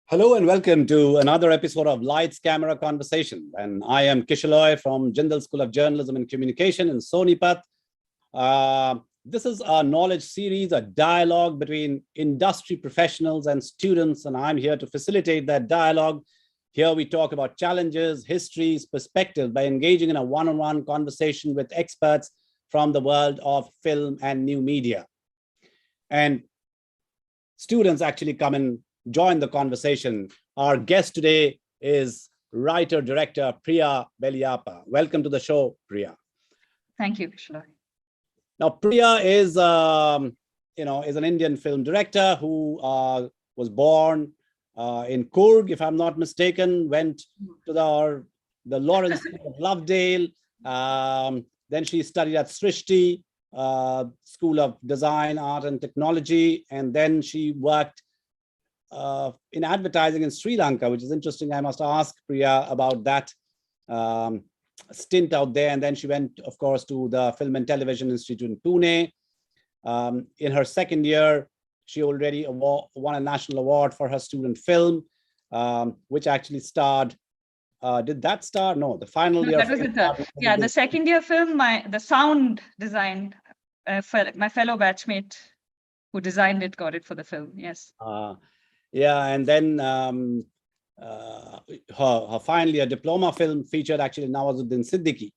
Hello and welcome to another episode of Lights Camera Conversation. And I am Kishaloy from Jindal School of Journalism and Communication in Sonipat. This is a knowledge series, a dialogue between industry professionals and students, and I'm here to facilitate that dialogue. Here we talk about challenges, histories, perspectives by engaging in a one-on-one conversation with experts from the world of film and new media. And students actually come and join the conversation. Our guest today is writer-director Priya Beliappa. Welcome to the show, Priya. Thank you, Kishaloy. Now, Priya is, is an Indian film director who was born in Coorg, if I'm not mistaken, went to the Lawrence School of Lovedale. Then she studied at Srishti School of Design, Art and Technology, and then she worked in advertising in Sri Lanka, which is interesting. I must ask Priya about that stint out there. And then she went, of course, to the Film and Television Institute in Pune. In her second year, she already won a national award for her student film, which actually starred. Did that star? No, the final year. That was the second year film. The sound designed. My fellow batchmate who designed it got it for the film. Yes. Yeah, and then her finally a diploma film featured actually Naseebuddin Siddiqui.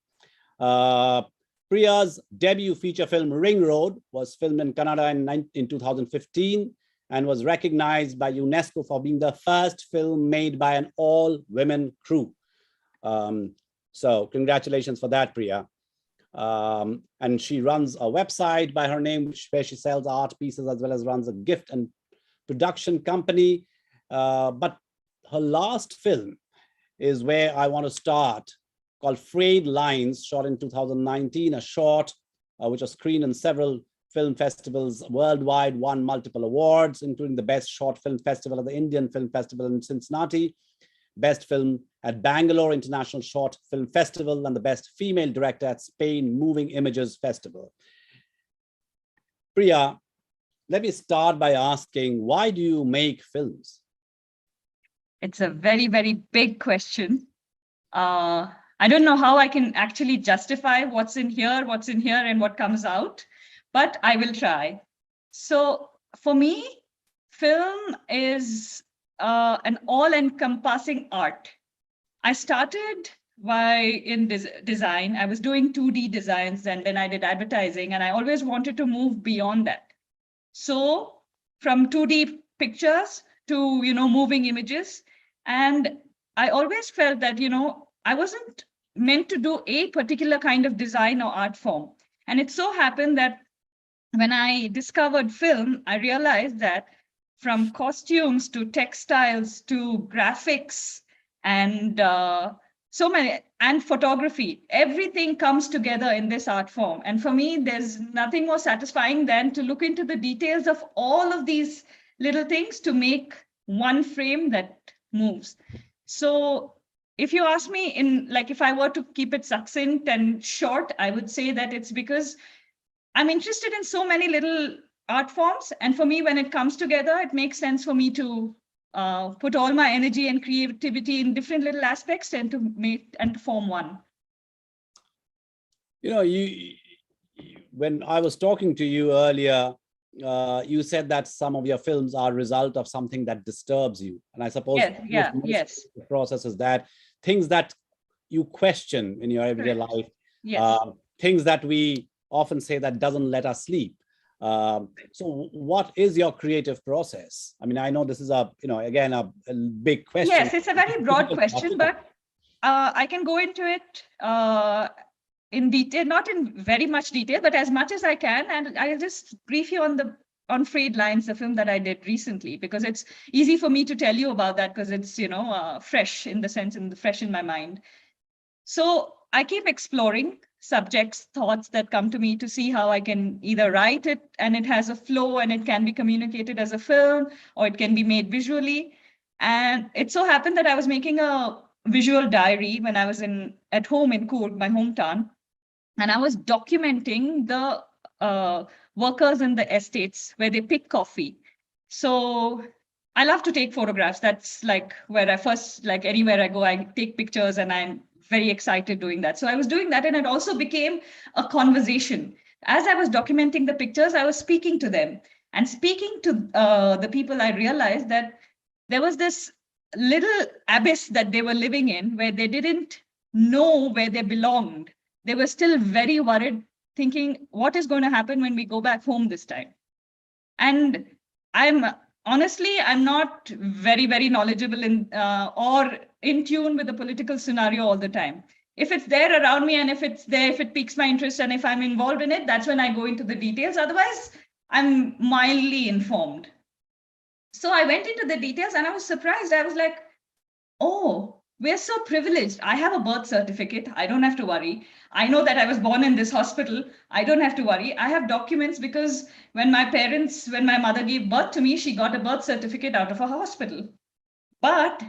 Priya's debut feature film Ring Road was filmed in Canada in 2015 and was recognized by UNESCO for being the first film made by an all-women crew. So congratulations for that, Priya. And she runs a website by her name, where she sells art pieces as well as runs a gift and production company. But her last film is where I want to start, called Frayed Lines, shot in 2019, a short which was screened in several film festivals worldwide, won multiple awards, including the Best Short Film Festival at the Indian Film Festival in Cincinnati, Best Film at Bangalore International Short Film Festival, and the Best Female Director at Spain Moving Images Festival. Priya, let me start by asking, why do you make films? It's a very, very big question. I don't know how I can actually justify what's in here, and what comes out, but I will try. So for me, film is an all-encompassing art. I started in design. I was doing 2D designs, and then I did advertising, and I always wanted to move beyond that. So from 2D pictures to, moving images. And I always felt that, I wasn't meant to do a particular kind of design or art form. And it so happened that when I discovered film, I realized that from costumes to textiles to graphics and so many, and photography, everything comes together in this art form. And for me, there's nothing more satisfying than to look into the details of all of these little things to make one frame that moves. So if you ask me if I were to keep it succinct and short, I would say that it's because I'm interested in so many little art forms. And for me, when it comes together, it makes sense for me to put all my energy and creativity in different little aspects and to form one. When I was talking to you earlier, you said that some of your films are a result of something that disturbs you. And I suppose yes. The process is that things that you question in your everyday life, things that we often say that doesn't let us sleep. So what is your creative process? I mean, I know this is again, a big question. Yes, it's a very broad question, but I can go into it in detail, not in very much detail, but as much as I can. And I'll just brief you on Frayed Lines, the film that I did recently, because it's easy for me to tell you about that because it's, fresh fresh in my mind. So I keep exploring subjects, thoughts that come to me to see how I can either write it and it has a flow and it can be communicated as a film, or it can be made visually. And it so happened that I was making a visual diary when I was at home in Coorg, my hometown, and I was documenting the workers in the estates where they pick coffee. So I love to take photographs. That's like where I first, like anywhere I go, I take pictures and I'm very excited doing that. So I was doing that and it also became a conversation. As I was documenting the pictures, I was speaking to them and speaking to the people. I realized that there was this little abyss that they were living in where they didn't know where they belonged. They were still very worried, thinking, what is going to happen when we go back home this time? And I'm honestly, I'm not very knowledgeable in or in tune with the political scenario all the time. If it's there around me and if it's there, if it piques my interest and if I'm involved in it, that's when I go into the details. Otherwise, I'm mildly informed. So I went into the details and I was surprised. I was like, oh, we're so privileged. I have a birth certificate. I don't have to worry. I know that I was born in this hospital. I don't have to worry. I have documents because when my mother gave birth to me, she got a birth certificate out of a hospital. But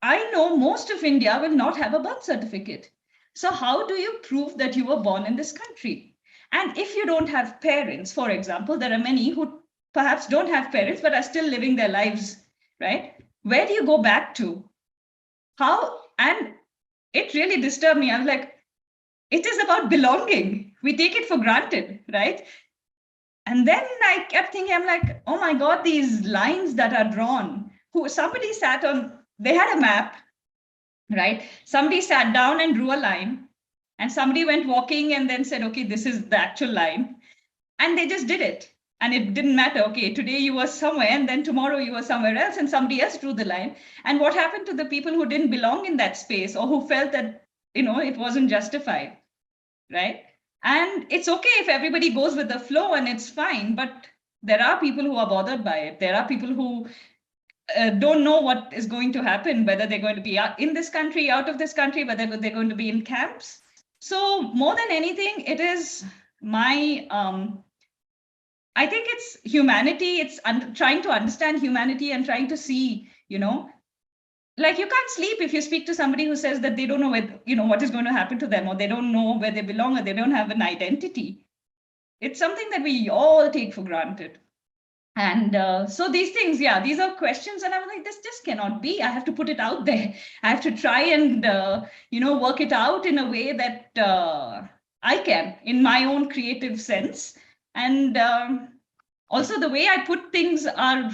I know most of India will not have a birth certificate. So how do you prove that you were born in this country? And if you don't have parents, for example, there are many who perhaps don't have parents but are still living their lives, right? Where do you go back to? How? And it really disturbed me. I was like, it is about belonging. We take it for granted, right? And then I kept thinking, I'm like, oh my God, these lines that are drawn. Somebody sat on, they had a map, right? Somebody sat down and drew a line, and somebody went walking and then said, okay, this is the actual line. And they just did it. And it didn't matter. Okay, today you were somewhere and then tomorrow you were somewhere else and somebody else drew the line. And what happened to the people who didn't belong in that space or who felt that, it wasn't justified, right? And it's okay if everybody goes with the flow and it's fine, but there are people who are bothered by it. There are people who don't know what is going to happen, whether they're going to be in this country, out of this country, whether they're going to be in camps. So more than anything, it is my I think it's humanity. It's trying to understand humanity and trying to see, like you can't sleep if you speak to somebody who says that they don't know what is going to happen to them, or they don't know where they belong, or they don't have an identity. It's something that we all take for granted. And so these things, yeah, these are questions. And I was like, this just cannot be. I have to put it out there. I have to try and, work it out in a way that I can in my own creative sense. And also the way I put things are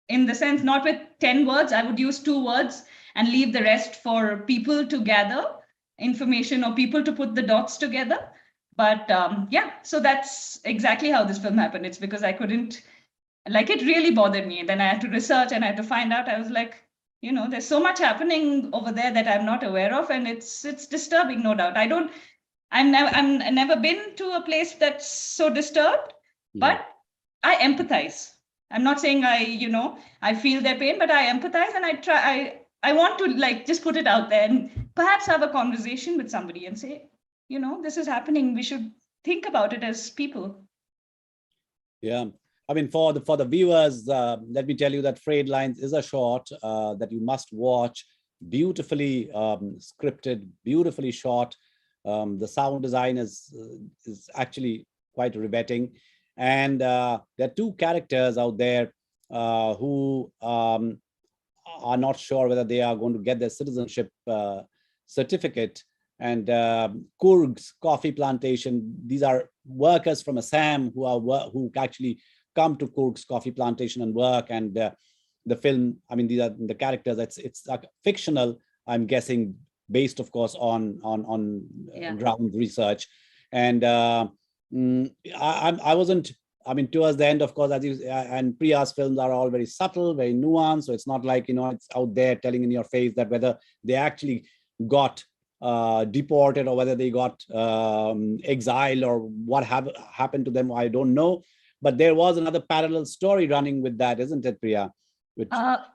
in the sense, not with 10 words, I would use 2 words and leave the rest for people to gather information or people to put the dots together. But yeah, so that's exactly how this film happened. It's because I couldn't, like, it really bothered me. And then I had to research and I had to find out. I was like, there's so much happening over there that I'm not aware of. And it's disturbing, no doubt. I've never been to a place that's so disturbed, but I empathize. I'm not saying I feel their pain, but I empathize and I want to just put it out there and perhaps have a conversation with somebody and say, this is happening. We should think about it as people. Yeah. I mean, for the viewers, let me tell you that Frayed Lines is a short that you must watch. Beautifully scripted, beautifully shot. The sound design is actually quite riveting. And there are 2 characters out there who are not sure whether they are going to get their citizenship certificate. And Kurg's coffee plantation, these are workers from Assam who actually come to Kurg's coffee plantation and work. And the film, I mean, these are the characters. It's fictional, I'm guessing, based, of course, on ground research. And I wasn't. I mean, towards the end, of course, and Priya's films are all very subtle, very nuanced. So it's not like it's out there telling in your face that whether they actually got deported or whether they got exiled or what happened to them. I don't know. But there was another parallel story running with that, isn't it, Priya?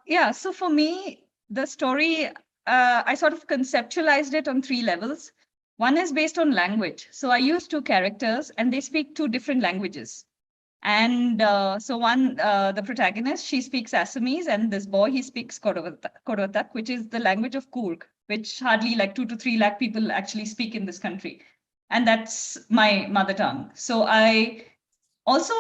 Yeah. So for me, the story, I sort of conceptualized it on 3 levels. One is based on language. So I used 2 characters and they speak 2 different languages. And so one, the protagonist, she speaks Assamese, and this boy, he speaks Korotak, which is the language of Kurg, which hardly like 2 to 3 lakh people actually speak in this country. And that's my mother tongue. So I also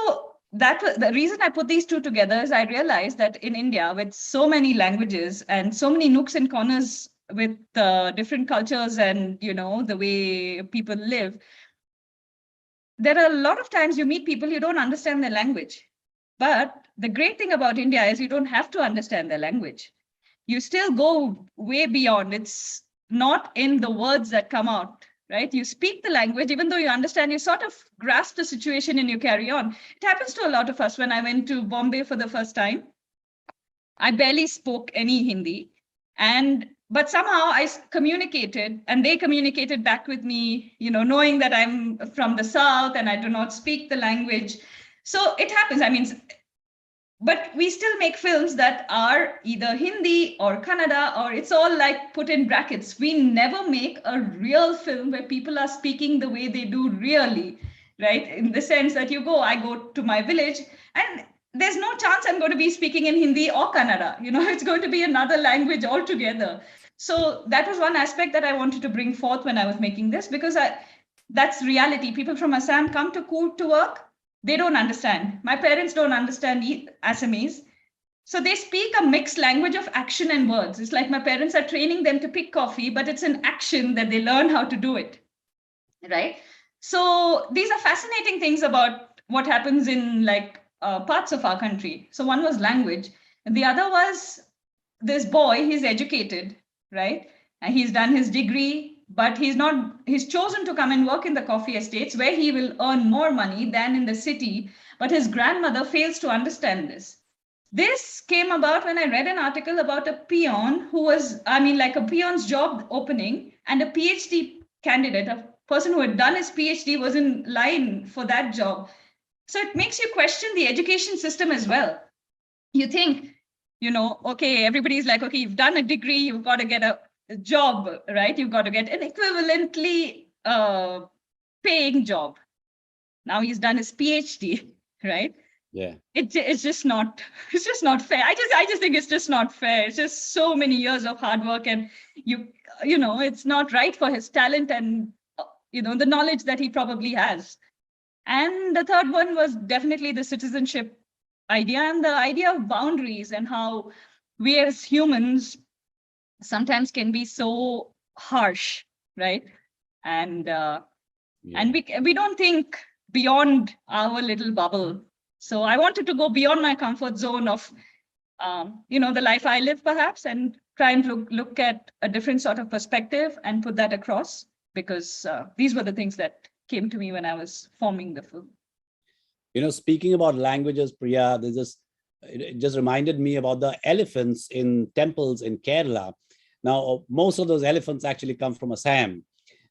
the reason I put these two together is I realized that in India, with so many languages and so many nooks and corners with different cultures and, the way people live, there are a lot of times you meet people, you don't understand their language. But the great thing about India is you don't have to understand their language. You still go way beyond. It's not in the words that come out, right? You speak the language, even though you understand, you sort of grasp the situation and you carry on. It happens to a lot of us. When I went to Bombay for the first time, I barely spoke any Hindi. But somehow I communicated and they communicated back with me, knowing that I'm from the South and I do not speak the language. So it happens. I mean, but we still make films that are either Hindi or Kannada, or it's all like put in brackets. We never make a real film where people are speaking the way they do really, right? In the sense that I go to my village and there's no chance I'm going to be speaking in Hindi or Kannada. It's going to be another language altogether. So that was one aspect that I wanted to bring forth when I was making this, because that's reality. People from Assam come to Coorg to work. They don't understand. My parents don't understand Assamese. So they speak a mixed language of action and words. It's like my parents are training them to pick coffee, but it's an action that they learn how to do it, right? So these are fascinating things about what happens in parts of our country. So one was language, and the other was this boy, he's educated, right? And he's done his degree, but he's chosen to come and work in the coffee estates where he will earn more money than in the city. But his grandmother fails to understand this. This came about when I read an article about a peon who was, like a peon's job opening, and a PhD candidate, a person who had done his PhD, was in line for that job. So it makes you question the education system as well. You think, okay, everybody's like, okay, you've done a degree, you've got to get a job, right? You've got to get an equivalently paying job. Now he's done his PhD, right? Yeah. It's just not fair. I just think it's just not fair. It's just so many years of hard work, and it's not right for his talent and the knowledge that he probably has. And the third one was definitely the citizenship idea, and the idea of boundaries, and how we as humans sometimes can be so harsh, right? And we don't think beyond our little bubble. So I wanted to go beyond my comfort zone of the life I live, perhaps, and try and look at a different sort of perspective and put that across, because these were the things that came to me when I was forming the film. Speaking about languages, Priya, it just reminded me about the elephants in temples in Kerala. Now, most of those elephants actually come from Assam.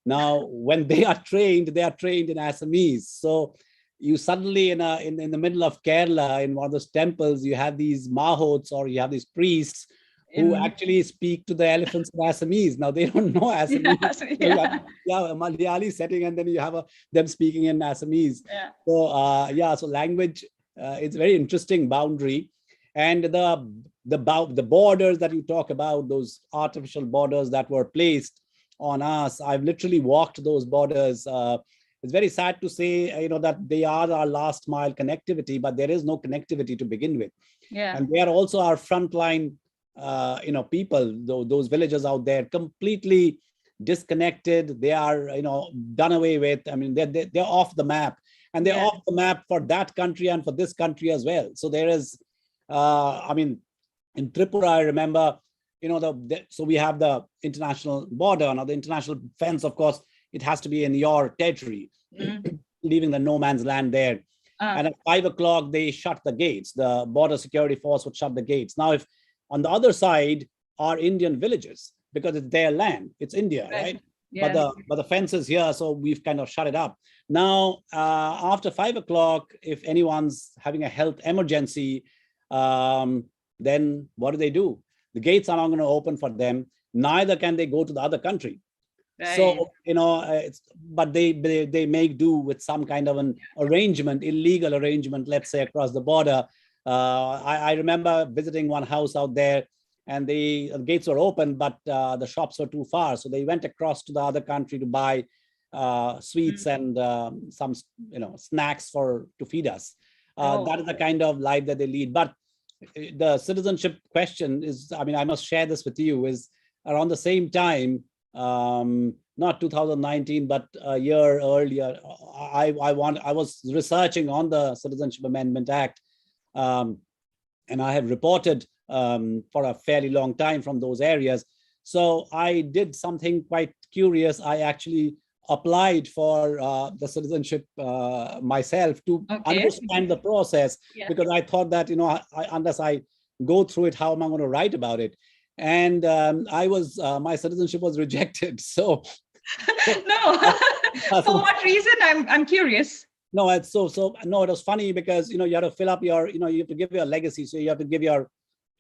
Now, when they are trained in Assamese. So you suddenly in the middle of Kerala, in one of those temples, you have these mahots, or you have these priests who actually speak to the elephants in Assamese. Now, they don't know Assamese. Yeah, a Malayali setting, and then you have them speaking in Assamese. Yeah. So, so language, it's a very interesting boundary. And the borders that you talk about, those artificial borders that were placed on us, I've literally walked those borders. It's very sad to say, that they are our last mile connectivity, but there is no connectivity to begin with. Yeah. And they are also our frontline, people, those villagers out there, completely disconnected. They are, done away with. I mean, they're off the map, and they're off the map for that country and for this country as well. So there is, in Tripura, I remember, so we have the international border. Now, the international fence, of course, it has to be in your territory, leaving the no man's land there. And at 5 o'clock, they shut the gates. The border security force would shut the gates. Now, if on the other side are Indian villages, because it's their land, it's India, right? Yeah. But the fence is here, so we've kind of shut it up. Now, after 5 o'clock, if anyone's having a health emergency, then what do? The gates are not going to open for them. Neither can they go to the other country. Right. So, but they make do with some kind of an arrangement, illegal arrangement, let's say, across the border. I remember visiting one house out there, and the gates were open, but the shops were too far. So they went across to the other country to buy sweets and some, snacks to feed us. That is the kind of life that they lead. But the citizenship question is, I mean, I must share this with you, is around the same time, not 2019, but a year earlier, I was researching on the Citizenship Amendment Act, and I have reported for a fairly long time from those areas. So I did something quite curious. I actually applied for the citizenship myself to understand the process, because I thought that, unless I go through it, how am I going to write about it? And my citizenship was rejected. So no, for what reason? I'm curious. No, it was funny because, you have to fill up your, you have to give your legacy. So you have to give your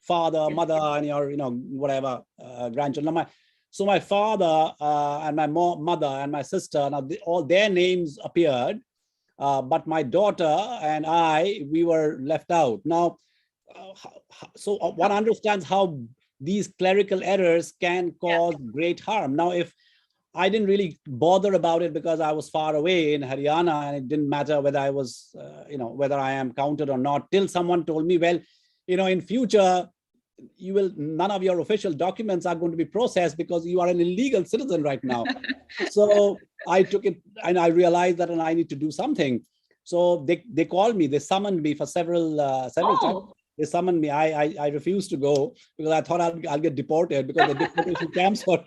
father, mother, and your, whatever, grandchildren. So my father and my mother and my sister, now all their names appeared, but my daughter and we were left out. Now, so one understands how these clerical errors can cause great harm. Now, if I didn't really bother about it because I was far away in Haryana, and it didn't matter whether I was, whether I am counted or not, till someone told me, well, in future, none of your official documents are going to be processed because you are an illegal citizen right now. So I took it and I realized that I need to do something. So they called me, they summoned me for several times. They summoned me. I refused to go because I thought I'll get deported, because the deportation camps were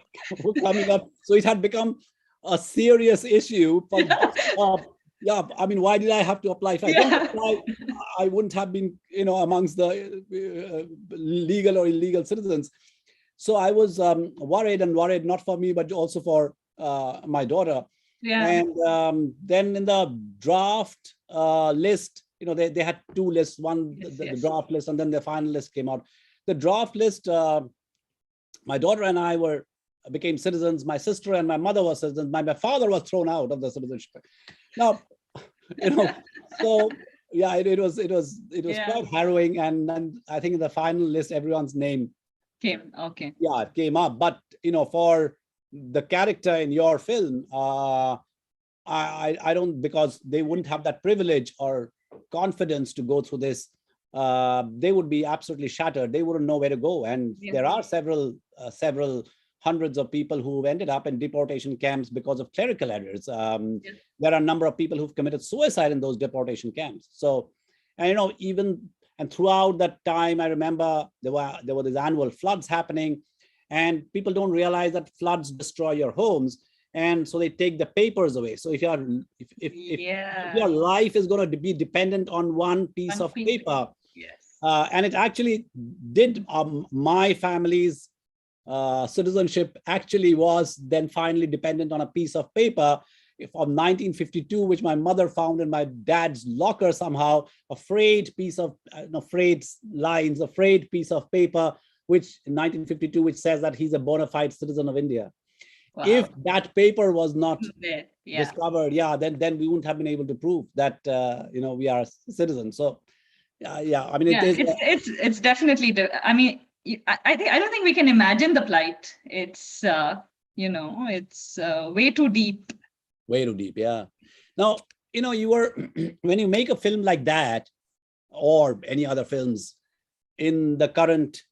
coming up. So it had become a serious issue. I mean, why did I have to apply? If I didn't apply, I wouldn't have been, amongst the legal or illegal citizens. So I was worried not for me, but also for my daughter. Yeah. And then in the draft list, they had two lists, one, the draft list, and then the final list came out. The draft list, my daughter and I became citizens. My sister and my mother were citizens. My father was thrown out of the citizenship. Now, so yeah, it was quite harrowing. And then I think in the final list, everyone's name came. Okay. Yeah, it came up. But for the character in your film, I don't, because they wouldn't have that privilege or confidence to go through this. They would be absolutely shattered. They wouldn't know where to go. And there are several hundreds of people who ended up in deportation camps because of clerical errors. There are a number of people who've committed suicide in those deportation camps. So, and and throughout that time, I remember there were these annual floods happening, and people don't realize that floods destroy your homes. And so they take the papers away. So if your life is going to be dependent on one piece of paper, and it actually did, my family's citizenship actually was then finally dependent on a piece of paper from 1952, which my mother found in my dad's locker somehow, a frayed piece of, frayed lines, a frayed piece of paper, which in 1952, which says that he's a bona fide citizen of India. Wow. If that paper was not discovered, then we wouldn't have been able to prove that we are citizens. So, I mean, it's definitely. I mean, I don't think we can imagine the plight. It's it's way too deep. Way too deep, yeah. Now, when you make a film like that, or any other films, in the current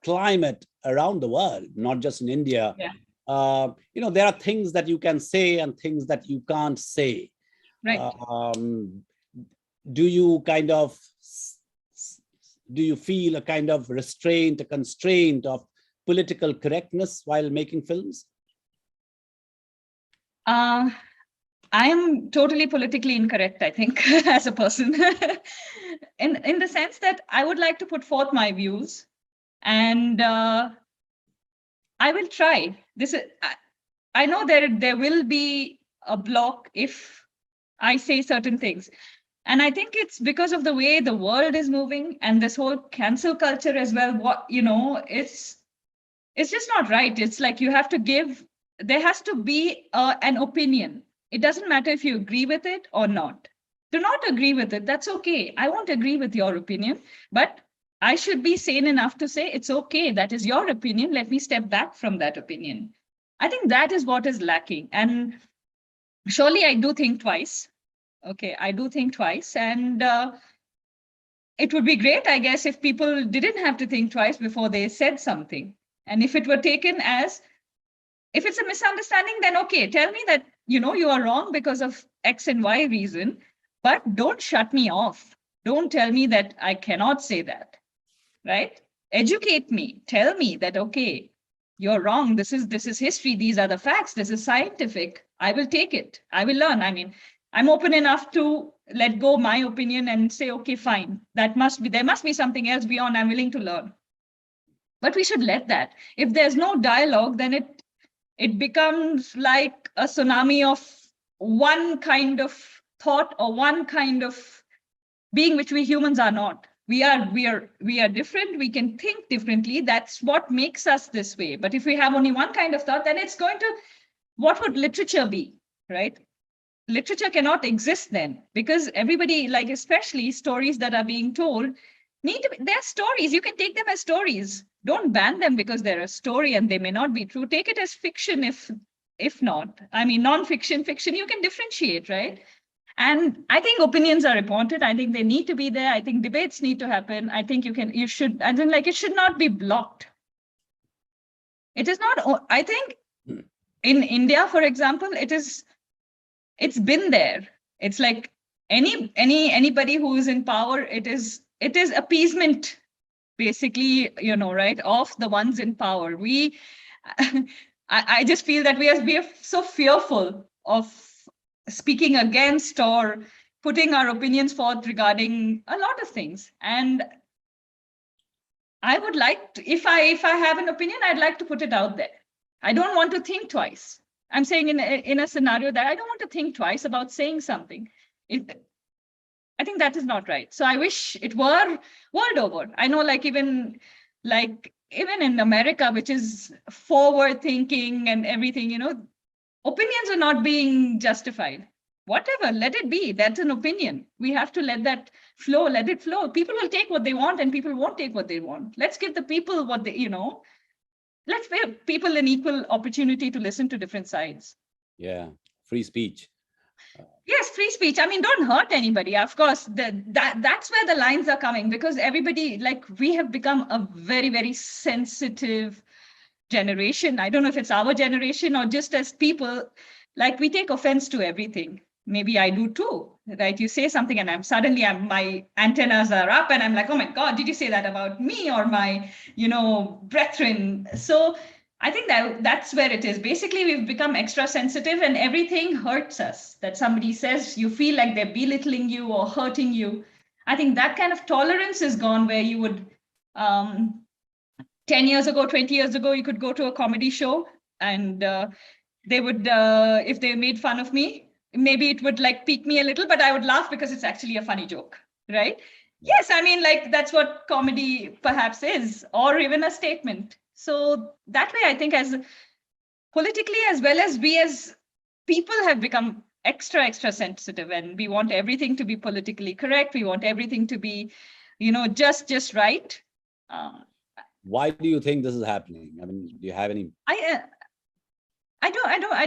climate around the world, not just in India. Yeah. There are things that you can say and things that you can't say. Right. Do you feel a kind of restraint, a constraint of political correctness while making films? I am totally politically incorrect, I think, as a person, in the sense that I would like to put forth my views, and I will try. I know there will be a block if I say certain things. And I think it's because of the way the world is moving and this whole cancel culture as well. It's just not right. It's like you have to there has to be an opinion. It doesn't matter if you agree with it or not. Do not agree with it. That's okay. I won't agree with your opinion, but I should be sane enough to say, it's okay. That is your opinion. Let me step back from that opinion. I think that is what is lacking. And surely I do think twice Okay, I do think twice, and it would be great, I guess, if people didn't have to think twice before they said something. And if it were taken as, if it's a misunderstanding, then okay, tell me that, you are wrong because of X and Y reason, but don't shut me off. Don't tell me that I cannot say that, right? Educate me. Tell me that, okay, you're wrong. This is history. These are the facts. This is scientific. I will take it. I will learn. I mean, I'm open enough to let go my opinion and say, okay, fine. There must be something else beyond. I'm willing to learn. But we should let that. If there's no dialogue, then it becomes like a tsunami of one kind of thought or one kind of being, which we humans are not. We are different. We can think differently. That's what makes us this way. But if we have only one kind of thought, then it's going to, what would literature be, right? Literature cannot exist then, because everybody, like especially stories that are being told, they're stories. You can take them as stories. Don't ban them because they're a story and they may not be true. Take it as fiction if not. I mean, non-fiction, fiction, you can differentiate, right? And I think opinions are important. I think they need to be there. I think debates need to happen. I think it should not be blocked. It is not, I think in India, for example, it's been there. It's like anybody who is in power, it is appeasement, basically, right, of the ones in power. I just feel that we are so fearful of speaking against or putting our opinions forth regarding a lot of things. And I would like to, if I have an opinion, I'd like to put it out there. I don't want to think twice. I'm saying in a scenario that I don't want to think twice about saying something. I think that is not right. So I wish it were world over. I know, even in America, which is forward thinking and everything, opinions are not being justified. Whatever, let it be. That's an opinion. We have to let that flow, let it flow. People will take what they want and people won't take what they want. Let's give the people what they, let's give people an equal opportunity to listen to different sides. Yeah, free speech. Yes, free speech. I mean, don't hurt anybody. Of course, that's where the lines are coming, because everybody, we have become a very, very sensitive generation. I don't know if it's our generation or just as people, we take offense to everything. Maybe I do too, right? You say something and my antennas are up and I'm like, oh my God, did you say that about me or my, brethren? So I think that's where it is. Basically, we've become extra sensitive and everything hurts us. That somebody says, you feel like they're belittling you or hurting you. I think that kind of tolerance is gone, where you would, 10 years ago, 20 years ago, you could go to a comedy show and they would, if they made fun of me, maybe it would pique me a little, but I would laugh because it's actually a funny joke, right? Yes, I mean, that's what comedy perhaps is, or even a statement. So that way, I think as politically, as well as we as people have become extra sensitive, and we want everything to be politically correct. We want everything to be, just right. Why do you think this is happening? I mean, do you have any? I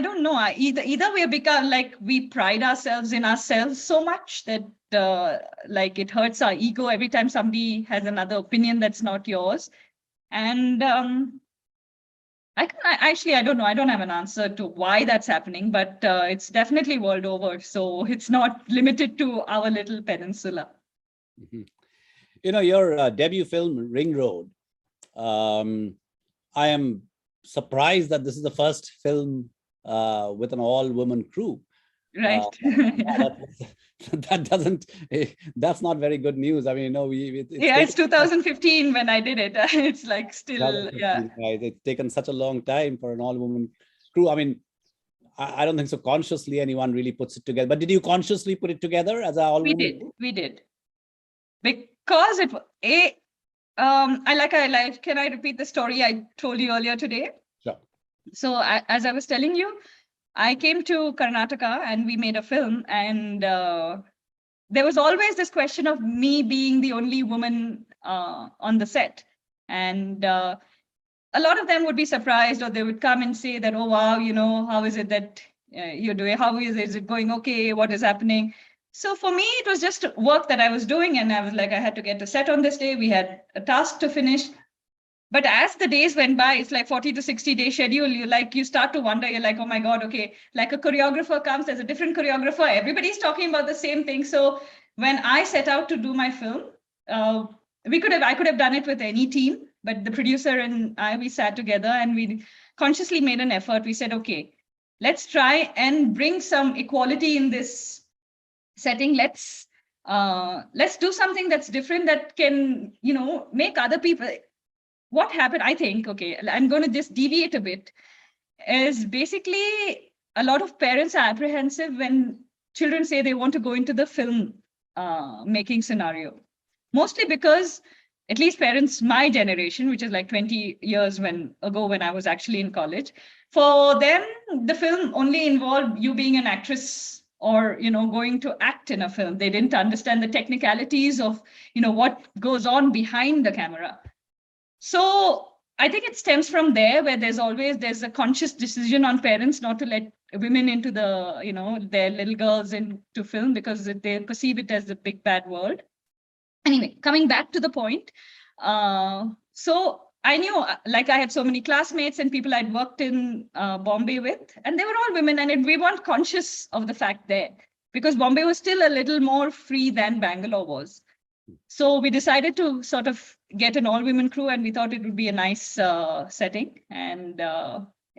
don't know. Either we have become we pride ourselves in ourselves so much that it hurts our ego every time somebody has another opinion that's not yours. And I don't know. I don't have an answer to why that's happening, but it's definitely world over. So it's not limited to our little peninsula. Mm-hmm. Your debut film, Ring Road. I am surprised that this is the first film with an all-woman crew. Right. That's not very good news. I mean, it's 2015 when I did it. It's still, yeah. It's taken such a long time for an all-woman crew. I mean, I don't think so consciously anyone really puts it together. But did you consciously put it together as an all-woman? We did. Because can I repeat the story I told you earlier today? Sure. So as I was telling you, I came to Karnataka and we made a film, and there was always this question of me being the only woman on the set. And a lot of them would be surprised, or they would come and say that, oh, wow, how is it that you're doing? How is it going? Okay, what is happening? So for me, it was just work that I was doing. And I was like, I had to get a set on this day. We had a task to finish. But as the days went by, it's like 40 to 60-day schedule. You start to wonder, you're like, oh my God, okay, like a choreographer comes, there's a different choreographer. Everybody's talking about the same thing. So when I set out to do my film, I could have done it with any team, but the producer and we sat together and we consciously made an effort. We said, okay, let's try and bring some equality in this setting. Let's do something that's different that can, make other people. What happened, I think, okay, I'm going to just deviate a bit, is basically a lot of parents are apprehensive when children say they want to go into the film making scenario. Mostly because, at least parents my generation, which is like 20 years ago when I was actually in college, for them, the film only involved you being an actress or, going to act in a film. They didn't understand the technicalities of, what goes on behind the camera. So I think it stems from there, where there's a conscious decision on parents not to let women into their little girls into film because they perceive it as a big bad world. Anyway, coming back to the point. So I knew, like, I had so many classmates and people I'd worked in Bombay with, and they were all women, and we weren't conscious of the fact there because Bombay was still a little more free than Bangalore was. So we decided to sort of get an all-women crew, and we thought it would be a nice setting. And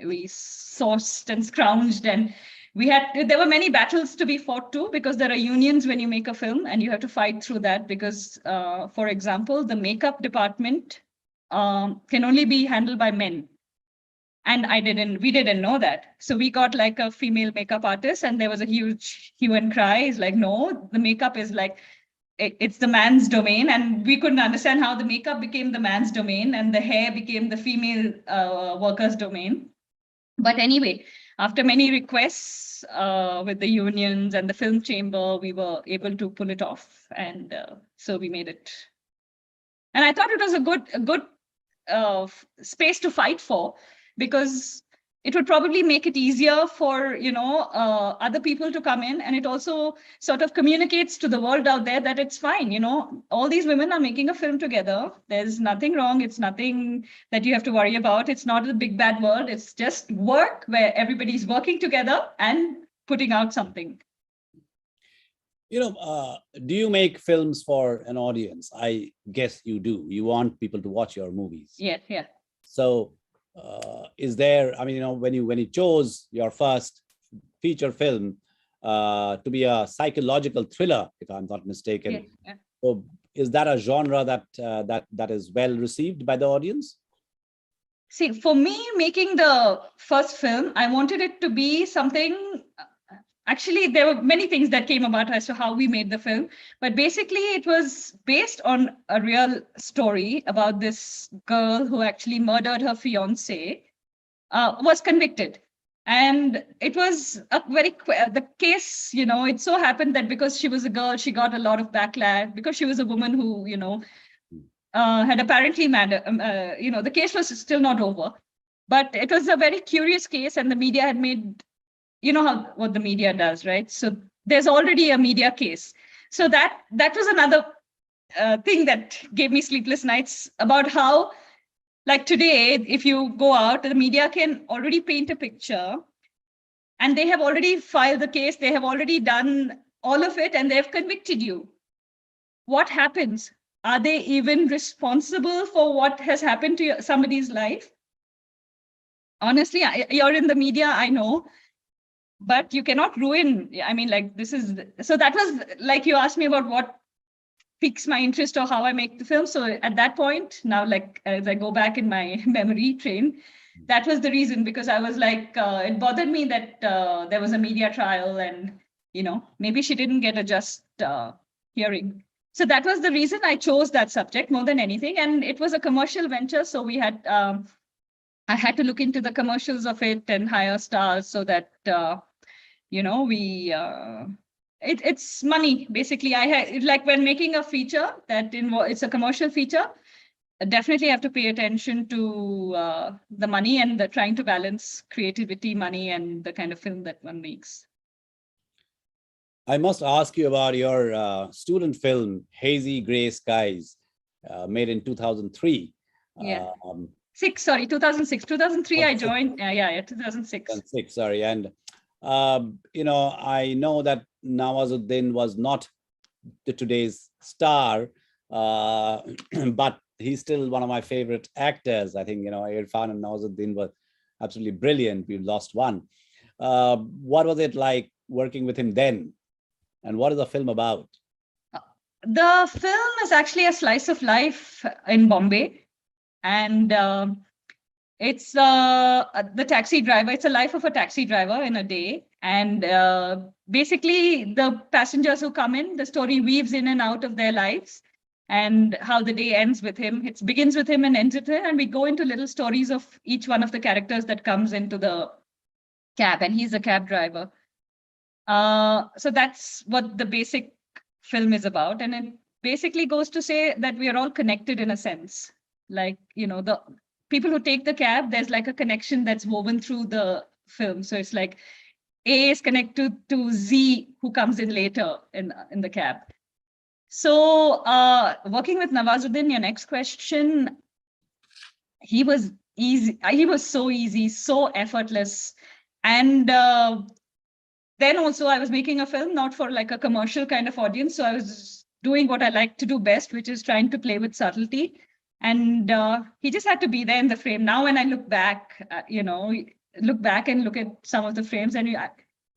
we sourced and scrounged, and there were many battles to be fought too, because there are unions when you make a film, and you have to fight through that because, for example, the makeup department can only be handled by men. And we didn't know that. So we got like a female makeup artist, and there was a huge hue and cry. It's like, no, the makeup is like, it's the man's domain, and we couldn't understand how the makeup became the man's domain and the hair became the female worker's domain. But anyway, after many requests with the unions and the film chamber, we were able to pull it off, and so we made it. And I thought it was a good space to fight for, because it would probably make it easier for other people to come in, and it also sort of communicates to the world out there that it's fine. All these women are making a film together. There's nothing wrong. It's nothing that you have to worry about. It's not a big bad world. It's just work where everybody's working together and putting out something. Do you make films for an audience? I guess you do. You want people to watch your movies. Yeah. So is there, when you chose your first feature film to be a psychological thriller, if I'm not mistaken, yeah. So is that a genre that is well received by the audience? See, for me, making the first film, I wanted it to be something. Actually, there were many things that came about as to how we made the film, but basically it was based on a real story about this girl who actually murdered her fiance, was convicted. And it was the case, it so happened that because she was a girl, she got a lot of backlash because she was a woman who, had apparently the case was still not over, but it was a very curious case, and the media had made, what the media does, right? So there's already a media case. So that was another thing that gave me sleepless nights about how, like today, if you go out, the media can already paint a picture, and they have already filed the case. They have already done all of it, and they've convicted you. What happens? Are they even responsible for what has happened to somebody's life? Honestly, you're in the media, I know, but you cannot ruin. So that was like, you asked me about what piques my interest or how I make the film. So at that point, now, like, as I go back in my memory train, that was the reason, because I was like, it bothered me that there was a media trial, and, maybe she didn't get a just hearing. So that was the reason I chose that subject more than anything. And it was a commercial venture. So we had, I had to look into the commercials of it and hire stars so that, it's money, basically. I had, like, when making a feature it's a commercial feature, I definitely have to pay attention to the money and trying to balance creativity, money, and the kind of film that one makes. I must ask you about your student film, Hazy Gray Skies, made in 2003. Yeah. Um, 2006. 2003, I 2006, joined. Yeah, 2006. sorry. And, I know that Nawazuddin was not today's star, but he's still one of my favorite actors. I think, Irfan and Nawazuddin were absolutely brilliant. We lost one. What was it like working with him then? And what is the film about? The film is actually a slice of life in Bombay. And it's the taxi driver. It's a life of a taxi driver in a day. And basically, the passengers who come in, the story weaves in and out of their lives and how the day ends with him. It begins with him and ends with him. And we go into little stories of each one of the characters that comes into the cab. And he's a cab driver. So that's what the basic film is about. And it basically goes to say that we are all connected in a sense. Like, the people who take the cab, there's like a connection that's woven through the film. So it's like A is connected to Z, who comes in later in the cab. So working with Nawazuddin, your next question, he was easy. He was so easy, so effortless. And then also I was making a film, not for like a commercial kind of audience. So I was doing what I like to do best, which is trying to play with subtlety. And he just had to be there in the frame. Now, when I look back, look back and look at some of the frames, and you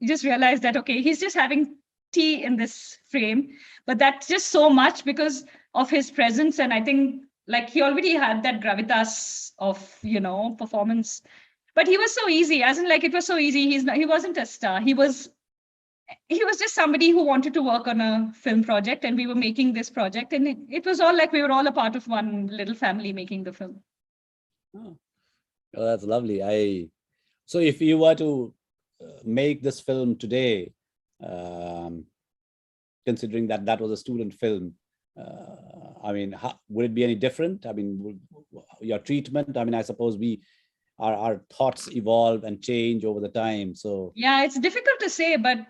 just realize that, okay, he's just having tea in this frame, but that's just so much because of his presence. And I think like he already had that gravitas of, performance, but he was so easy, as in like, it was so easy. He wasn't a star. He was just somebody who wanted to work on a film project, and we were making this project, and it was all like we were all a part of one little family making the film. Oh, that's lovely. So if you were to make this film today, considering that was a student film, would it be any different? I mean, your treatment, I suppose our thoughts evolve and change over the time. So yeah, it's difficult to say, but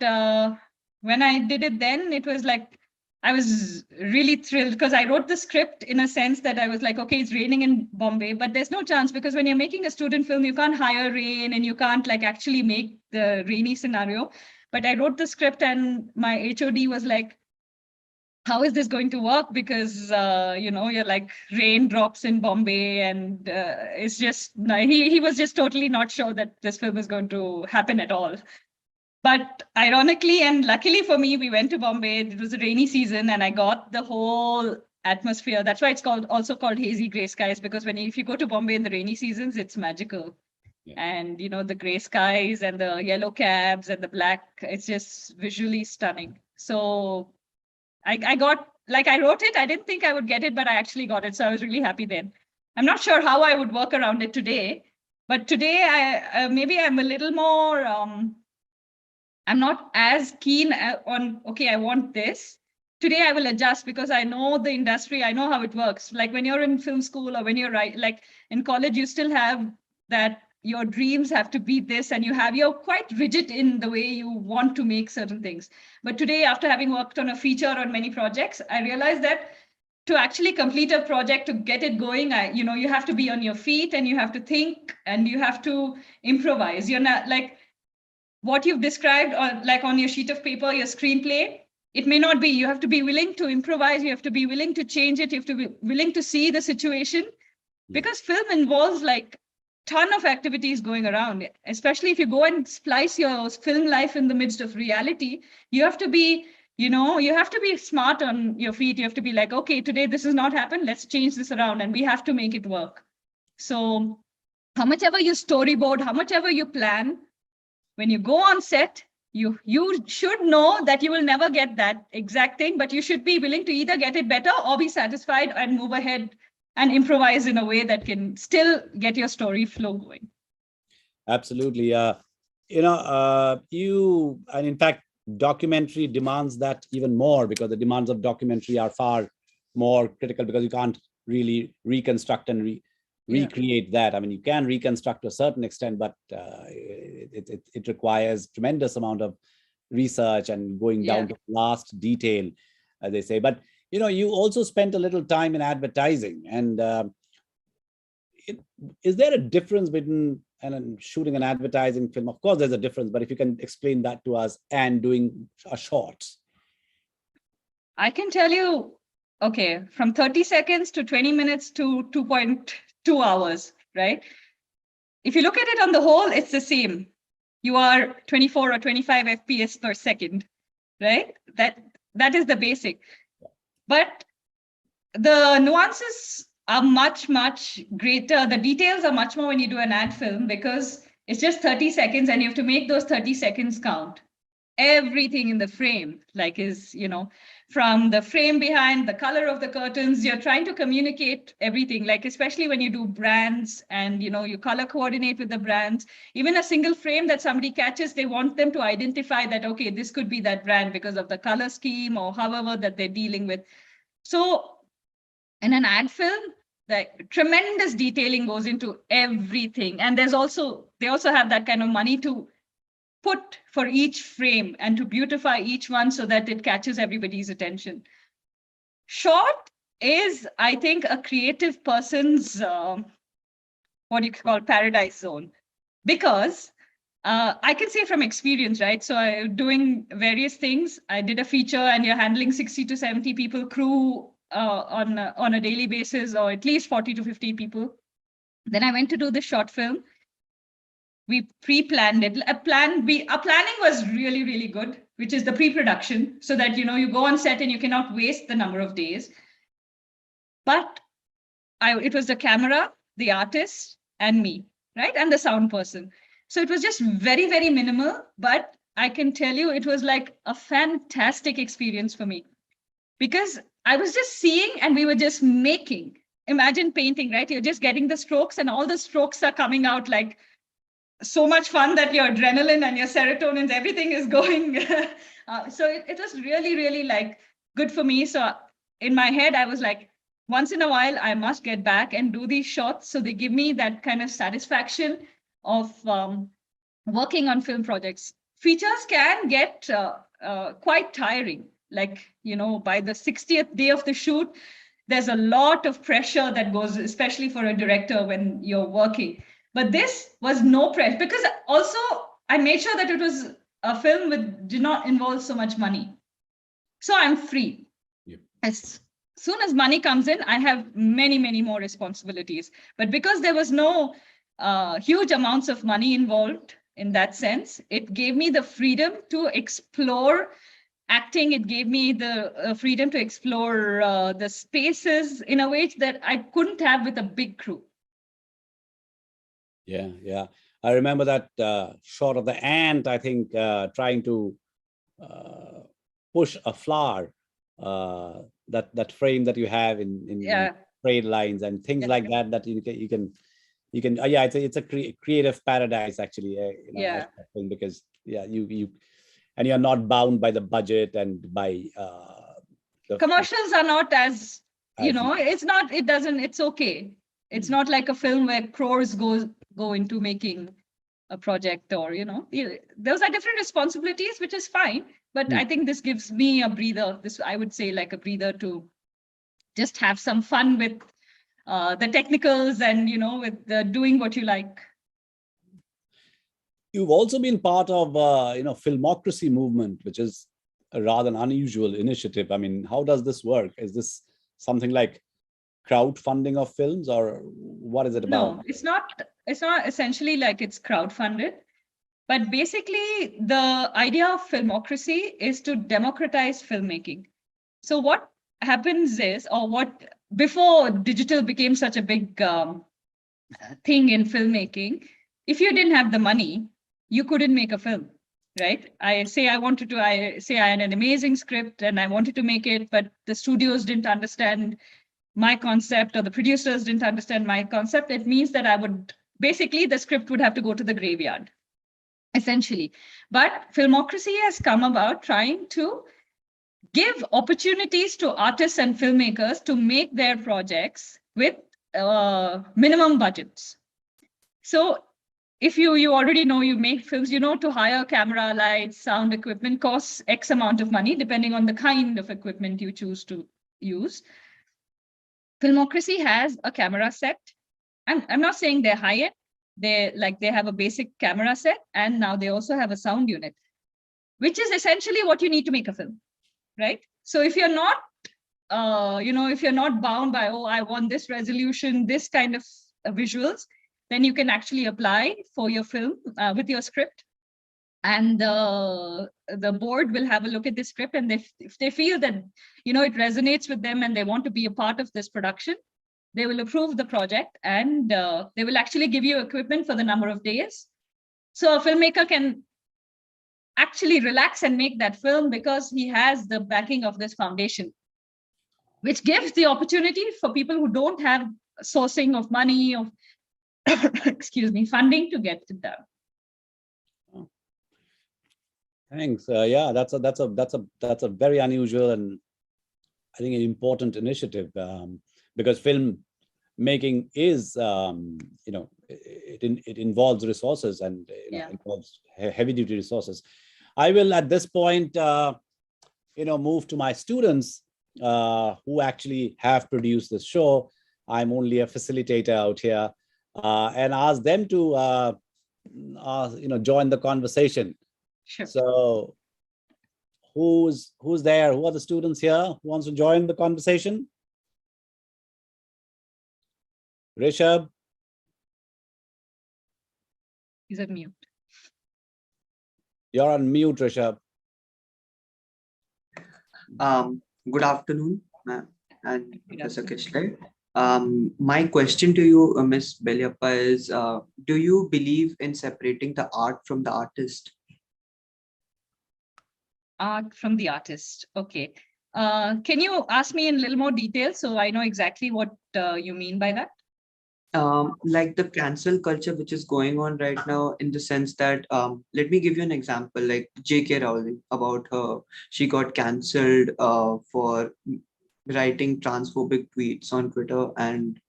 when I did it then, it was like I was really thrilled because I wrote the script in a sense that I was like, okay, it's raining in Bombay, but there's no chance because when you're making a student film, you can't hire rain and you can't like actually make the rainy scenario. But I wrote the script and my HOD was like, how is this going to work? Because, you're like raindrops in Bombay and it's just, he was just totally not sure that this film is going to happen at all. But ironically and luckily for me, we went to Bombay. It was a rainy season and I got the whole atmosphere. That's why it's also called Hazy Gray Skies, because if you go to Bombay in the rainy seasons, it's magical. Yeah. And, the gray skies and the yellow cabs and the black, it's just visually stunning. So I got, like I wrote it, I didn't think I would get it, but I actually got it. So I was really happy then. I'm not sure how I would work around it today, but today maybe I'm a little more, I'm not as keen on, okay, I want this. Today I will adjust because I know the industry, I know how it works. Like when you're in film school or when you're like in college, you still have that your dreams have to be this and you're quite rigid in the way you want to make certain things. But today, after having worked on a feature on many projects, I realized that to actually complete a project, to get it going, you have to be on your feet and you have to think and you have to improvise. You're not like what you've described on your sheet of paper, your screenplay, it may not be. You have to be willing to improvise. You have to be willing to change it. You have to be willing to see the situation because film involves like ton of activities going around, especially if you go and splice your film life in the midst of reality. You have to be, you have to be smart on your feet. You have to be like, okay, today this has not happened. Let's change this around and we have to make it work. So how much ever you storyboard, how much ever you plan, when you go on set, you should know that you will never get that exact thing, but you should be willing to either get it better or be satisfied and move ahead and improvise in a way that can still get your story flow going. Absolutely. And in fact, documentary demands that even more because the demands of documentary are far more critical because you can't really reconstruct and recreate that. I mean, you can reconstruct to a certain extent, but it requires tremendous amount of research and going down to last detail, as they say. But you also spent a little time in advertising, and is there a difference between shooting an advertising film? Of course, there's a difference, but if you can explain that to us, and doing a short. I can tell you, okay, from 30 seconds to 20 minutes to 2.2 hours, right? If you look at it on the whole, it's the same. You are 24 or 25 FPS per second, right? That is the basic. But the nuances are much, much greater. The details are much more when you do an ad film, because it's just 30 seconds and you have to make those 30 seconds count. Everything in the frame, like is, from the frame behind, the color of the curtains, you're trying to communicate everything, like especially when you do brands and, you color coordinate with the brands. Even a single frame that somebody catches, they want them to identify that, okay, this could be that brand because of the color scheme or however that they're dealing with. So in an ad film, like tremendous detailing goes into everything. And they also have that kind of money to put for each frame and to beautify each one so that it catches everybody's attention. Short is, I think, a creative person's, what you call paradise zone, because I can say from experience, right? So I'm doing various things. I did a feature and you're handling 60 to 70 people crew on a daily basis, or at least 40 to 50 people. Then I went to do the short film. We pre-planned it. Our planning was really, really good, which is the pre-production, so that, you go on set and you cannot waste the number of days. But it was the camera, the artist, and me, right? And the sound person. So it was just very, very minimal, but I can tell you it was like a fantastic experience for me, because I was just seeing and we were just making. Imagine painting, right? You're just getting the strokes and all the strokes are coming out like so much fun that your adrenaline and your serotonins, everything is going. So it was really, really like good for me. So in my head, I was like, once in a while, I must get back and do these shots. So they give me that kind of satisfaction of working on film projects. Features can get quite tiring. Like, by the 60th day of the shoot, there's a lot of pressure that goes, especially for a director when you're working. But this was no pressure, because also I made sure that it was a film that did not involve so much money. So I'm free. Yep. As soon as money comes in, I have many, many more responsibilities. But because there was no huge amounts of money involved in that sense, it gave me the freedom to explore acting. It gave me the freedom to explore the spaces in a way that I couldn't have with a big crew. Yeah. I remember that shot of the ant, I think, trying to push a flower, that frame that you have in frayed lines and things like that you can yeah, it's a creative paradise actually, because you and you're not bound by the budget and by the commercials are not as it's okay. It's not like a film where crores go into making a project, or those are different responsibilities, which is fine. But I think this gives me a breather. This, I would say, like a breather to just have some fun with the technicals and with doing what you like. You've also been part of Filmocracy movement, which is a rather unusual initiative. I mean, how does this work? Is this something like crowdfunding of films, or what is it about? No, it's not essentially like it's crowdfunded, but basically the idea of Filmocracy is to democratize filmmaking. So what happens is, before digital became such a big thing in filmmaking, if you didn't have the money, you couldn't make a film, right? I had an amazing script and I wanted to make it, but the studios didn't understand my concept, or the producers didn't understand my concept. It means that the script would have to go to the graveyard, essentially. But Filmocracy has come about trying to give opportunities to artists and filmmakers to make their projects with minimum budgets. So if you already know you make films, you know, to hire camera, lights, sound equipment costs X amount of money, depending on the kind of equipment you choose to use. Filmocracy has a camera set. I'm not saying they're high end. They have a basic camera set, and now they also have a sound unit, which is essentially what you need to make a film, right? So if you're not, if you're not bound by, oh, I want this resolution, this kind of visuals, then you can actually apply for your film with your script. And the board will have a look at the script, and if they feel that, it resonates with them and they want to be a part of this production, they will approve the project, and they will actually give you equipment for the number of days. So a filmmaker can actually relax and make that film because he has the backing of this foundation, which gives the opportunity for people who don't have sourcing of money, of funding, to get it done. Thanks. Yeah, that's a very unusual and I think an important initiative, because film making is, it involves resources, and involves heavy duty resources. I will at this point, move to my students who actually have produced this show. I'm only a facilitator out here, and ask them to, join the conversation. Sure. So who's there? Who are the students here who wants to join the conversation? Rishabh? He's on mute. You're on mute, Rishabh. Good afternoon, ma'am and Professor Kishley. My question to you, Ms. Belyappa, is do you believe in separating the art from the artist? Art from the artist. Okay. Can you ask me in a little more detail so I know exactly what you mean by that? Like the cancel culture which is going on right now, in the sense that let me give you an example, like J.K. Rowling, about her. She got cancelled for writing transphobic tweets on Twitter, and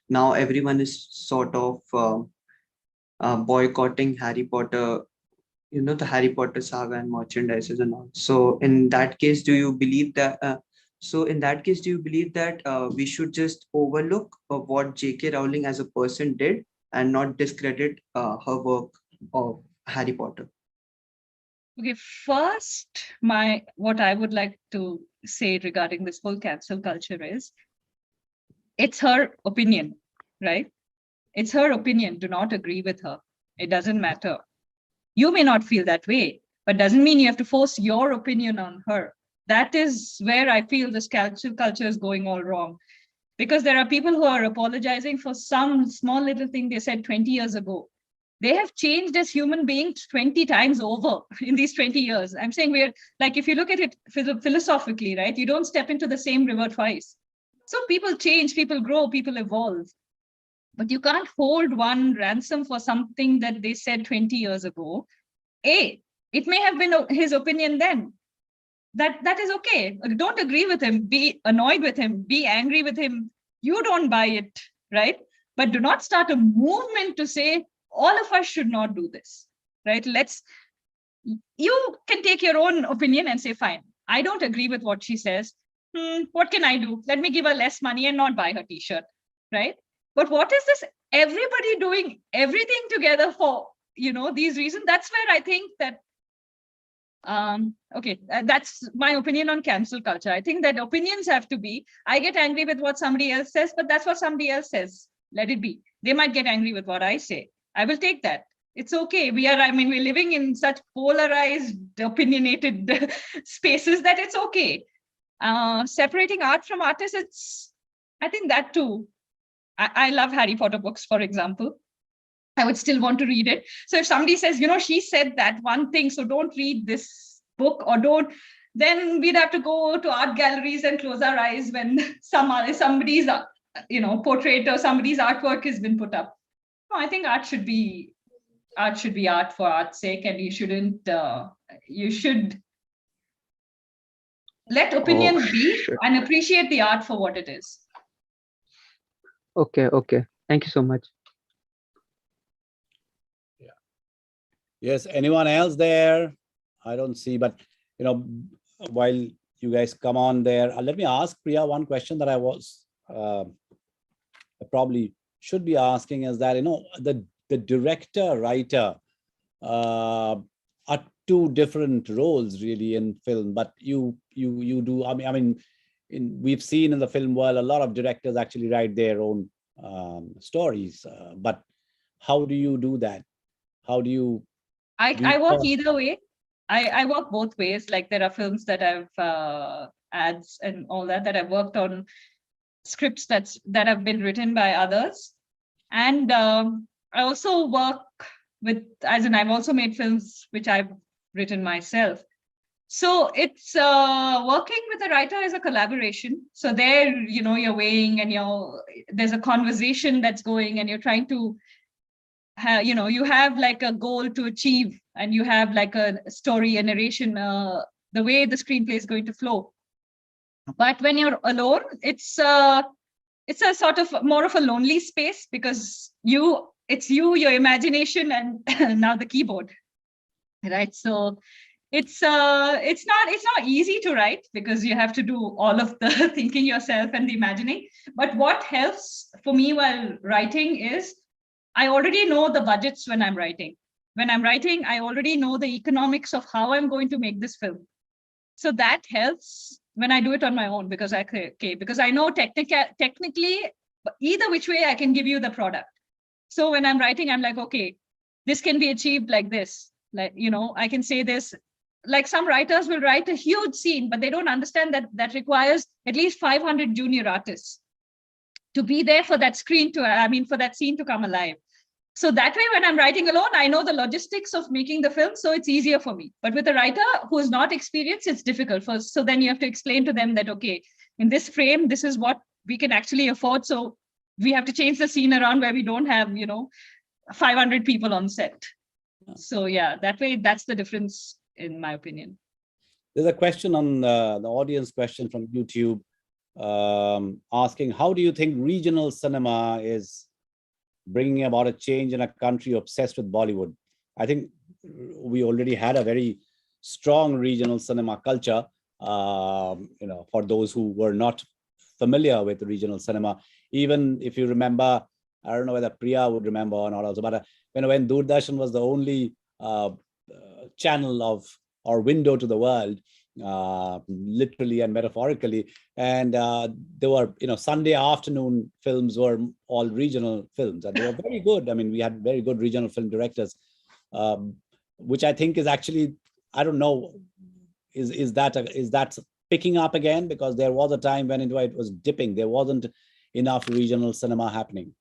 now everyone is sort of boycotting Harry Potter, the Harry Potter saga and merchandises and all. So in that case, do you believe that we should just overlook what J.K. Rowling as a person did and not discredit her work of Harry Potter? Okay, first, what I would like to say regarding this whole cancel culture is, it's her opinion, right? It's her opinion. Do not agree with her. It doesn't matter. You may not feel that way, but doesn't mean you have to force your opinion on her. That is where I feel this cancel culture is going all wrong. Because there are people who are apologizing for some small little thing they said 20 years ago. They have changed as human beings 20 times over in these 20 years. I'm saying we're like, if you look at it philosophically, right? You don't step into the same river twice. So people change, people grow, people evolve. But you can't hold one ransom for something that they said 20 years ago. It may have been his opinion then. That is okay. Don't agree with him. Be annoyed with him. Be angry with him. You don't buy it, right? But do not start a movement to say all of us should not do this, right? You can take your own opinion and say, fine, I don't agree with what she says. What can I do? Let me give her less money and not buy her t-shirt, right? But what is this? Everybody doing everything together for, these reasons. That's where I think that, that's my opinion on cancel culture. I think that opinions have to be, I get angry with what somebody else says, but that's what somebody else says. Let it be. They might get angry with what I say. I will take that. It's okay. We're living in such polarized, opinionated spaces that it's okay. Separating art from artists, I think that too. I love Harry Potter books, for example. I would still want to read it. So if somebody says, she said that one thing, so don't read this book, or don't, then we'd have to go to art galleries and close our eyes when somebody's, portrait or somebody's artwork has been put up. No, I think art should be art for art's sake, and you should let opinion be and appreciate the art for what it is. Okay. Thank you so much. Yeah. Yes, anyone else there? I don't see, but while you guys come on there, let me ask Priya one question that I probably should be asking, is that the director writer are two different roles really in film, but you do. We've seen in the film world a lot of directors actually write their own stories, but how do you do that? How do you? I work either way. I work both ways. Like there are films that I've ads and all that I've worked on scripts that have been written by others, and I also work with, as in I've also made films which I've written myself. So it's working with a writer is a collaboration. So there, you're weighing and there's a conversation that's going, and you're trying to you have like a goal to achieve, and you have like a story, a narration, the way the screenplay is going to flow. But when you're alone, it's a sort of more of a lonely space, because it's you, your imagination, and now the keyboard, right? So it's not easy to write, because you have to do all of the thinking yourself and the imagining. But what helps for me while writing is I already know the budgets when I'm writing. When I'm writing, I already know the economics of how I'm going to make this film. So that helps when I do it on my own, because because I know technically either which way I can give you the product. So when I'm writing, I'm like, okay, this can be achieved like this. Like, I can say this. Like some writers will write a huge scene, but they don't understand that requires at least 500 junior artists to be there for that for that scene to come alive. So that way, when I'm writing alone, I know the logistics of making the film, so it's easier for me. But with a writer who is not experienced, it's difficult. So then you have to explain to them that, okay, in this frame, this is what we can actually afford. So we have to change the scene around where we don't have, 500 people on set. So yeah, that way, that's the difference, in my opinion. There's a question on the audience question from YouTube asking, how do you think regional cinema is bringing about a change in a country obsessed with Bollywood? I think we already had a very strong regional cinema culture. For those who were not familiar with regional cinema, even if you remember, I don't know whether Priya would remember or not also, but when Doordarshan was the only channel of or window to the world, literally and metaphorically, and there were Sunday afternoon films were all regional films, and they were very good. I mean, we had very good regional film directors, which I think is actually, I don't know, is that picking up again? Because there was a time when it was dipping. There wasn't enough regional cinema happening.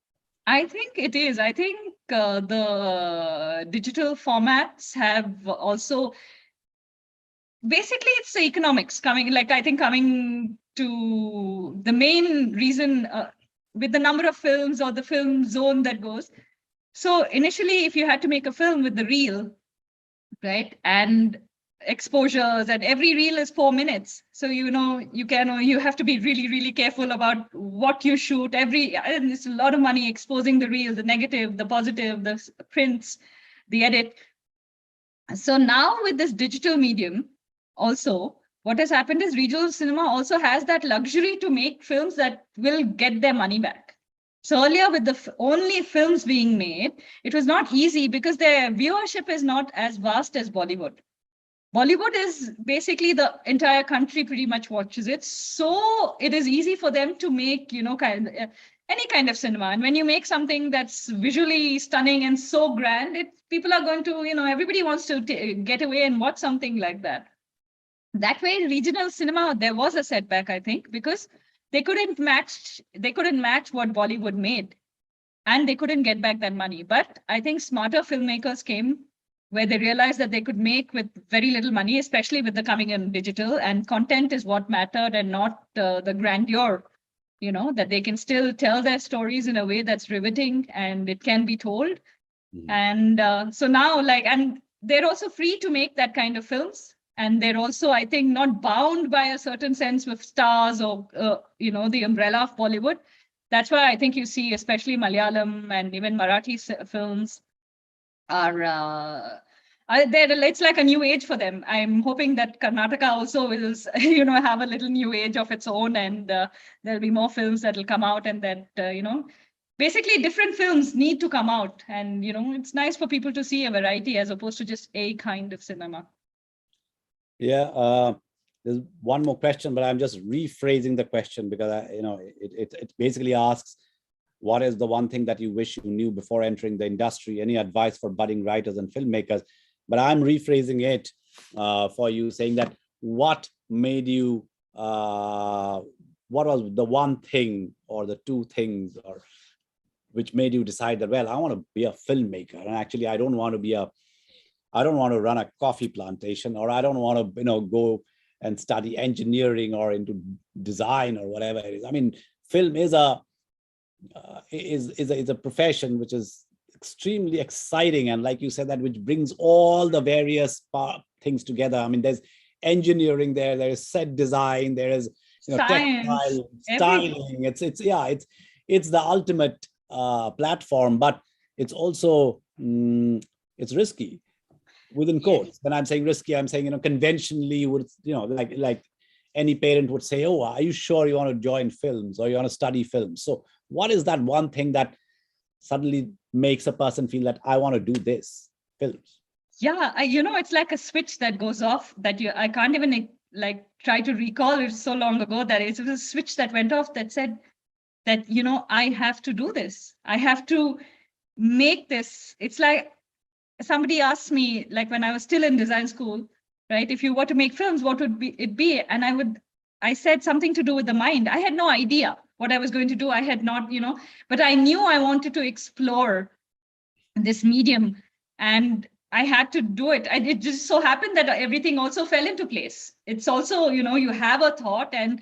I think it is. I think the digital formats have also, basically it's the economics coming to the main reason with the number of films or the film zone that goes. So initially, if you had to make a film with the reel, right, and exposures, and every reel is 4 minutes, so you have to be really, really careful about what you shoot. And it's a lot of money exposing the reel, the negative, the positive, the prints, the edit. So now with this digital medium, also, what has happened is regional cinema also has that luxury to make films that will get their money back. So earlier, with the only films being made, it was not easy because their viewership is not as vast as Bollywood. Bollywood is basically the entire country pretty much watches it. So it is easy for them to make, any kind of cinema. And when you make something that's visually stunning and so grand, people are going to, everybody wants to get away and watch something like that. That way, regional cinema, there was a setback, I think, because they couldn't match what Bollywood made, and they couldn't get back that money. But I think smarter filmmakers came where they realized that they could make with very little money, especially with the coming in digital, and content is what mattered, and not the grandeur, that they can still tell their stories in a way that's riveting and it can be told. Mm-hmm. And so now, and they're also free to make that kind of films. And they're also, I think, not bound by a certain sense with stars or, the umbrella of Bollywood. That's why I think you see, especially Malayalam and even Marathi films are It's like a new age for them. I'm hoping that Karnataka also will, have a little new age of its own, and there'll be more films that will come out, and that, basically different films need to come out. And, it's nice for people to see a variety as opposed to just a kind of cinema. Yeah, there's one more question, but I'm just rephrasing the question because, it basically asks, what is the one thing that you wish you knew before entering the industry? Any advice for budding writers and filmmakers? But I'm rephrasing it for you, saying that what made you, what was the one thing or the two things or which made you decide that, well, I want to be a filmmaker. And actually, I don't want to run a coffee plantation, or I don't want to, go and study engineering or into design or whatever it is. I mean, film is a profession which is extremely exciting, and like you said, that which brings all the various things together. I mean, there's engineering there is set design, there is Science, textile, styling. It's the ultimate platform, but it's also it's risky within quotes. Yes. When I'm saying risky, I'm saying conventionally would like any parent would say, oh, are you sure you want to join films or you want to study films? So what is that one thing that suddenly makes a person feel that I want to do this, films? Yeah, it's like a switch that goes off that I can't even try to recall. It's so long ago that it was a switch that went off that said that, I have to do this. I have to make this. It's like somebody asked me, like when I was still in design school, right? If you were to make films, what would it be? And I said something to do with the mind. I had no idea what I was going to do. I had not, but I knew I wanted to explore this medium, and I had to do it. And it just so happened that everything also fell into place. It's also, you have a thought, and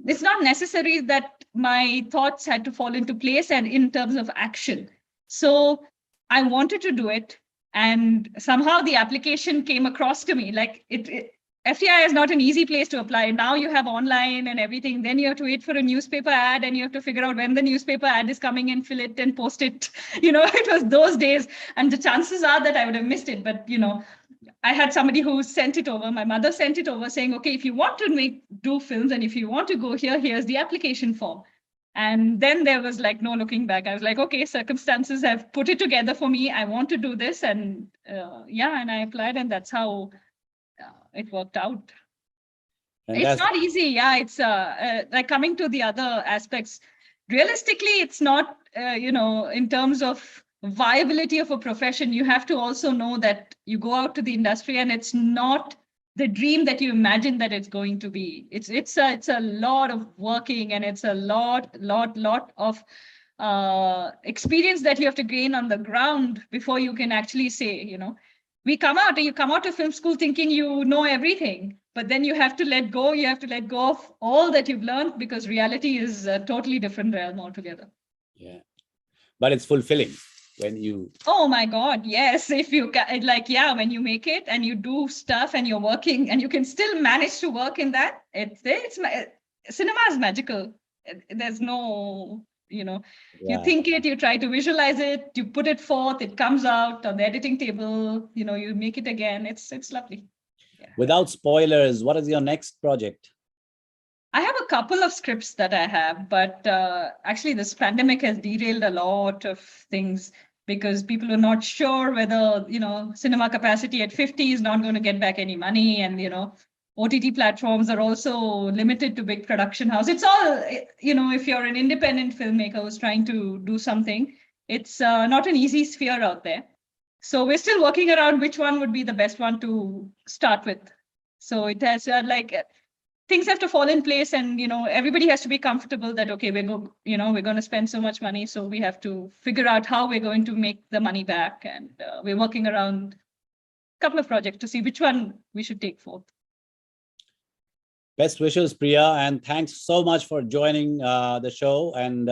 it's not necessary that my thoughts had to fall into place and in terms of action. So I wanted to do it. And somehow the application came across to me. Like FTI is not an easy place to apply. Now you have online and everything. Then you have to wait for a newspaper ad, and you have to figure out when the newspaper ad is coming and fill it and post it. It was those days. And the chances are that I would have missed it. But, I had somebody who sent it over. My mother sent it over saying, okay, if you want to do films and if you want to go here, here's the application form. And then there was like no looking back. I was like, okay, circumstances have put it together for me. I want to do this. And and I applied, and that's how it worked out. And it's not easy. Yeah, it's like coming to the other aspects. Realistically, it's not, in terms of viability of a profession, you have to also know that you go out to the industry and it's not the dream that you imagine that it's going to be. It's a lot of working, and it's a lot of experience that you have to gain on the ground before you can actually say, you come out of film school thinking you know everything, but then you have to let go. You have to let go of all that you've learned, because reality is a totally different realm altogether. Yeah, but it's fulfilling when you. Oh my God, yes. If you when you make it and you do stuff and you're working and you can still manage to work in that, cinema is magical. There's no, you think it, you try to visualize it, you put it forth, it comes out on the editing table, you make it again. It's lovely. Yeah. Without spoilers, what is your next project? I have a couple of scripts that I have, but actually this pandemic has derailed a lot of things, because people are not sure whether, cinema capacity at 50 is not going to get back any money. And, OTT platforms are also limited to big production house. It's all, if you're an independent filmmaker who's trying to do something, it's not an easy sphere out there. So we're still working around which one would be the best one to start with. So it has things have to fall in place, and everybody has to be comfortable that, okay, we're going to spend so much money, so we have to figure out how we're going to make the money back. And we're working around a couple of projects to see which one we should take forth. Best wishes, Priya, and thanks so much for joining the show. And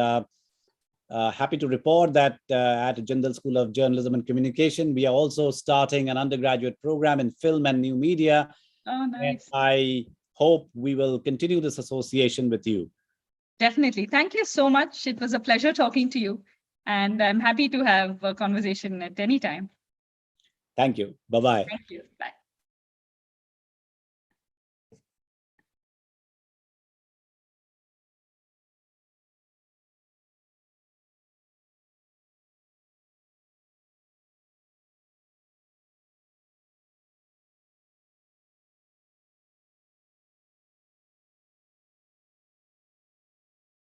happy to report that at Jindal School of Journalism and Communication, we are also starting an undergraduate program in film and new media. Oh, nice. And I hope we will continue this association with you. Definitely. Thank you so much. It was a pleasure talking to you, and I'm happy to have a conversation at any time. Thank you. Bye-bye. Thank you. Bye.